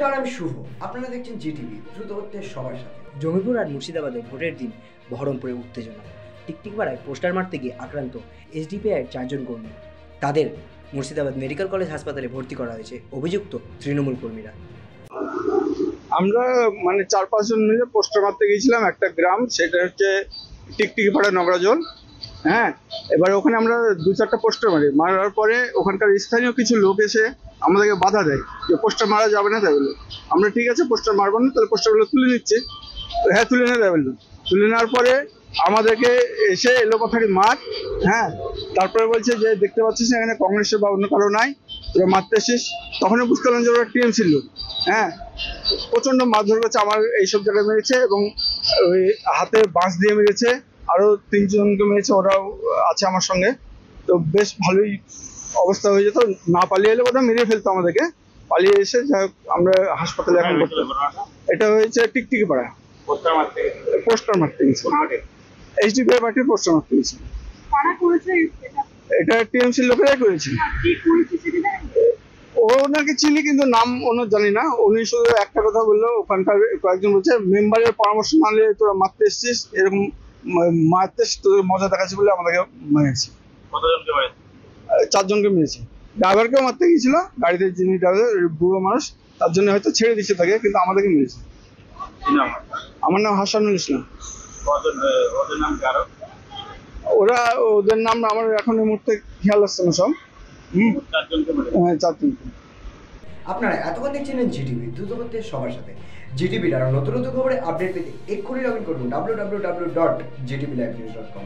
নমস্কার, আমি শুভ। আপনারা দেখছেন জিটিভি, দ্রুত হচ্ছে সবার সাথে। জঙ্গিপুর আর মুর্শিদাবাদে ভোটের দিন বহরমপুরে উত্তেজনা। টিকটিকপাড়ায় পোস্টার মারতে গিয়ে আক্রান্ত এসডিপিআইয়ের 4 জন কর্মী। তাদের মুর্শিদাবাদ মেডিকেল কলেজ হাসপাতালে ভর্তি করা হয়েছে। অভিযুক্ত তৃণমূল কর্মীরা। আমরা 4-5 জন মিলে পোস্টার মারতে গিয়েছিলাম একটা গ্রাম, সেটা হচ্ছে টিকটিকিপাড়া নগরাজল। হ্যাঁ, এবার ওখানে আমরা 2-4টা পোস্টার মারার পরে ওখানকার স্থানীয় কিছু লোক এসে আমাদেরকে বাধা দেয় যে পোস্টার মারা যাবে না। তাই বলে আমরা ঠিক আছে পোস্টার মারবো না, তাহলে পোস্টারগুলো তুলে নিচ্ছে। হ্যাঁ, তুলে নিয়ে যাবেন না। তুলে নেওয়ার পরে আমাদেরকে এসে এলো কথাটি মার। হ্যাঁ, তারপরে বলছে যে দেখতে পাচ্ছিস না এখানে কংগ্রেসের বা অন্য কারো নাই, তোরা মারতে এসিস। তখনই বুঝতে পারলাম যে ওরা টিএমসির লোক। হ্যাঁ, প্রচন্ড মারধর করেছে, আমার এইসব জায়গায় মেরেছে এবং ওই হাতে বাঁশ দিয়ে মেরেছে। আরো 3 জনকে মেরেছে, ওরাও আছে আমার সঙ্গে। তো বেশ ভালোই অবস্থা হয়ে যেত, না পালিয়ে এলে বোধহয় মেরে ফেলতো আমাদেরকে। পালিয়ে এসে যাই হোক আমরা হাসপাতালে এখন করতে। এটা হয়েছে টিকটিকি পাড়া, পোস্টার মারতে গেছে। এইচডিপিআই পার্টির পোস্টার মারতে গেছে। এটা টিএমসির লোকেরাই করেছে। ওনাকে চিনি কিন্তু নাম ওনার জানি না। উনি শুধু একটা কথা বললো, ওখানকার কয়েকজন বলছে মেম্বারের পরামর্শ না নিলে তোরা মারতে এসছিস, এরকম মারতে তোদের মজা দেখাচ্ছে বলে আমাদেরকে মেরেছে। 4 জনকে মেরেছে। ড্রাইভারকেও মারতে গিয়েছিল, গাড়িতে যিনি ড্রাইভার বুড়ো মানুষ, তার জন্য হয়তো ছেড়ে দিচ্ছে তাকে, কিন্তু আমাদেরকে মেরেছে। আমার নাম হাসানুল ইসলাম। ওদের নাম আমার এখন এই মুহূর্তে খেয়াল আসছে না সব। 4 জনকে। আপনারা এতক্ষণ দেখছিলেন জিটিভি, দ্রুত হচ্ছে সবার সাথে। জিটিভির আরও নতুন নতুন খবরে আপডেট পেতে এক্ষুনি লগ ইন করুন www.gtblivenews.com।